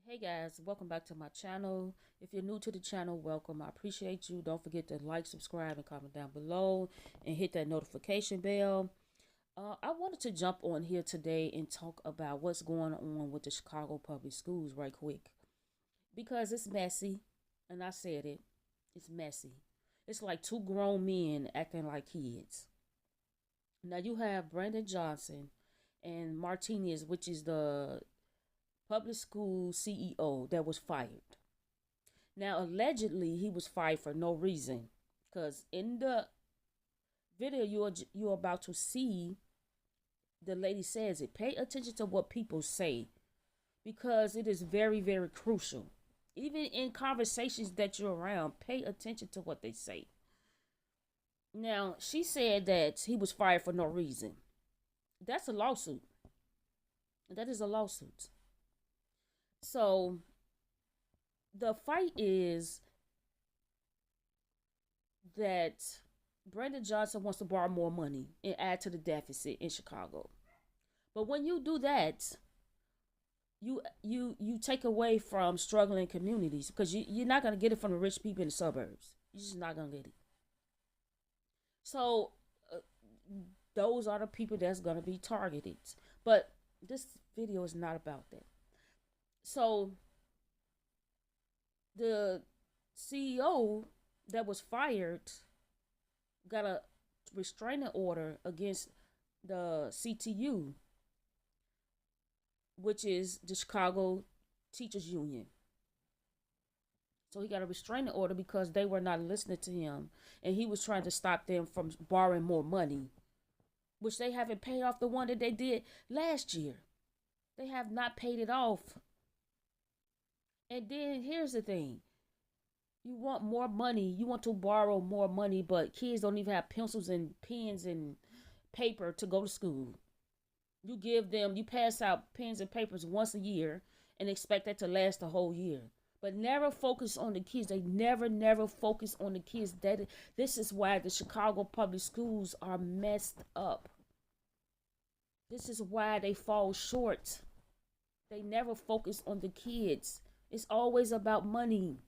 Hey guys, welcome back to my channel. If you're new to the channel, welcome. I appreciate you. Don't forget to like, subscribe, and comment down below and hit that notification bell. I wanted to jump on here today and talk about what's going on with the Chicago public schools right quick because it's messy, and I said it. It's messy. It's like two grown men acting like kids. Now you have Brandon Johnson and Martinez, which is the public school CEO that was fired. Now, allegedly, he was fired for no reason. Because in the video you're about to see, the lady says it. Pay attention to what people say because it is very, very crucial. Even in conversations that you're around, pay attention to what they say. Now, she said that he was fired for no reason. That's a lawsuit. That is a lawsuit. So the fight is that Brandon Johnson wants to borrow more money and add to the deficit in Chicago. But when you do that, you take away from struggling communities because you're not going to get it from the rich people in the suburbs. You're just not going to get it. So uh, those are the people that's going to be targeted. But this video is not about that. So the CEO that was fired got a restraining order against the CTU, which is the Chicago Teachers Union. So he got a restraining order because they were not listening to him and he was trying to stop them from borrowing more money, which they haven't paid off the one that they did last year. They have not paid it off. And then here's the thing. You want more money. You want to borrow more money, but kids don't even have pencils and pens and paper to go to school. You pass out pens and papers once a year and expect that to last the whole year. But never focus on the kids. They never focus on the kids. This is why the Chicago public schools are messed up. This is why they fall short. They never focus on the kids. It's always about money.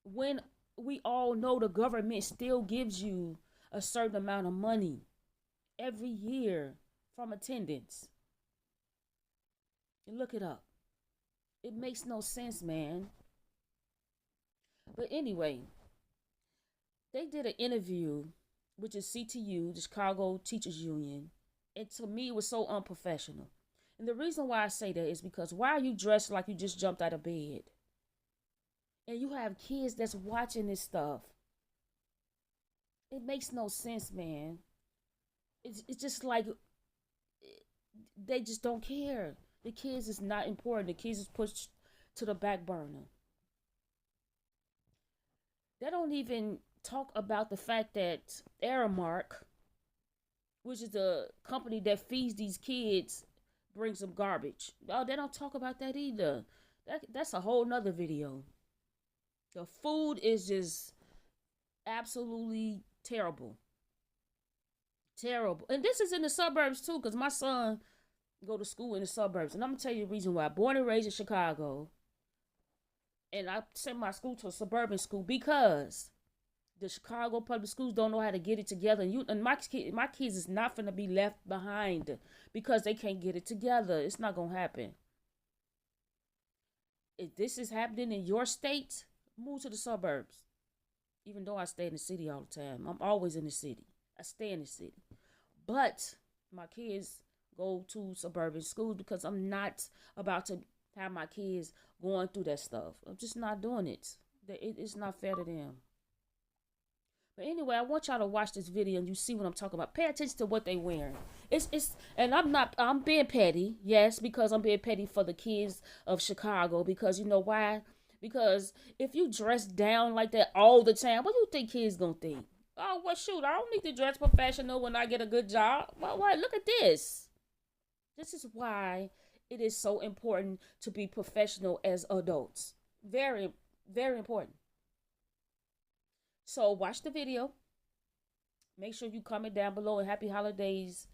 When we all know the government still gives you a certain amount of money every year from attendance. Look it up. It makes no sense, man. But anyway, they did an interview, which is CTU, the Chicago Teachers Union, and to me it was so unprofessional. And the reason why I say that is because why are you dressed like you just jumped out of bed? And you have kids that's watching this stuff. It makes no sense, man. It's just like they just don't care. The kids is not important. The kids is pushed to the back burner. They don't even talk about the fact that Aramark, which is the company that feeds these kids, brings them garbage. Oh, they don't talk about that either. That's a whole nother video. The food is just absolutely terrible. Terrible. And this is in the suburbs too, because my son go to school in the suburbs. And I'm gonna tell you the reason why. Born and raised in Chicago. And I sent my school to a suburban school because the Chicago public schools don't know how to get it together. And my kids is not gonna be left behind because they can't get it together. It's not gonna happen. If this is happening in your state, move to the suburbs. Even though I stay in the city all the time, I'm always in the city. I stay in the city, but my kids go to suburban schools because I'm not about to have my kids going through that stuff. I'm just not doing it. It's not fair to them. But anyway, I want y'all to watch this video and you see what I'm talking about. Pay attention to what they wearing. And I'm being petty, yes, because I'm being petty for the kids of Chicago. Because you know why? Because if you dress down like that all the time, what do you think kids gonna think? Oh, well, shoot, I don't need to dress professional when I get a good job. Well, what? Look at this. This is why it is so important to be professional as adults. Very, very important. So watch the video. Make sure you comment down below and happy holidays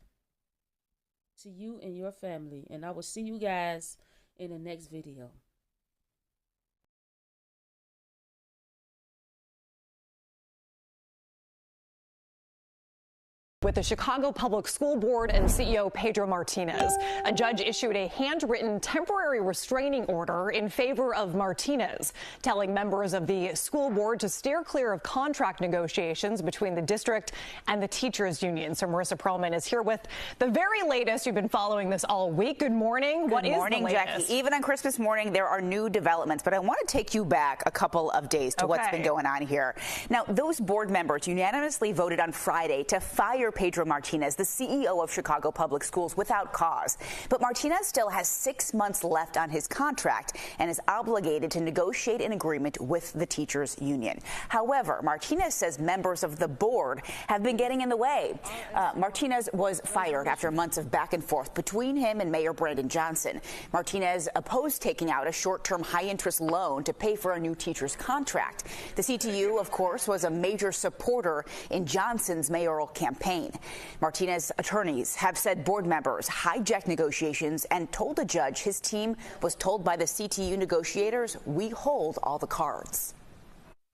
to you and your family. And I will see you guys in the next video. With the Chicago Public School Board and CEO Pedro Martinez, a judge issued a handwritten temporary restraining order in favor of Martinez, telling members of the school board to steer clear of contract negotiations between the district and the teachers union. So Marissa Perlman is here with the very latest. You've been following this all week. Good morning. Good morning, Jackie. Even on Christmas morning, there are new developments, but I want to take you back a couple of days to what's been going on here. Now, those board members unanimously voted on Friday to fire Pedro Martinez, the CEO of Chicago Public Schools, without cause. But Martinez still has 6 months left on his contract and is obligated to negotiate an agreement with the teachers union. However, Martinez says members of the board have been getting in the way. Martinez was fired after months of back and forth between him and Mayor Brandon Johnson. Martinez opposed taking out a short-term high-interest loan to pay for a new teacher's contract. The CTU, of course, was a major supporter in Johnson's mayoral campaign. Martinez's attorneys have said board members hijacked negotiations and told the judge his team was told by the CTU negotiators, "We hold all the cards."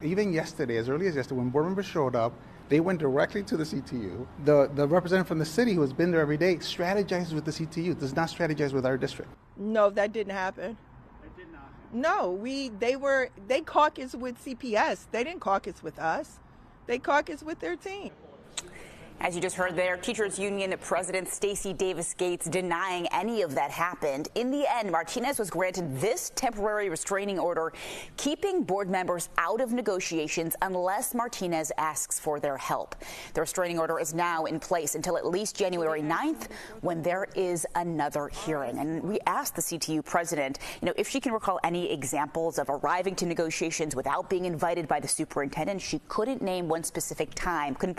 Even yesterday, as early as yesterday, when board members showed up, they went directly to the CTU. The representative from the city, who has been there every day, strategizes with the CTU, does not strategize with our district. No, that didn't happen. It did not. No, they caucused with CPS. They didn't caucus with us. They caucused with their team. As you just heard there, teachers union president Stacey Davis Gates denying any of that happened. In the end, Martinez was granted this temporary restraining order, keeping board members out of negotiations unless Martinez asks for their help. The restraining order is now in place until at least January 9th, when there is another hearing. And we asked the CTU president, if she can recall any examples of arriving to negotiations without being invited by the superintendent. She couldn't name one specific time, couldn't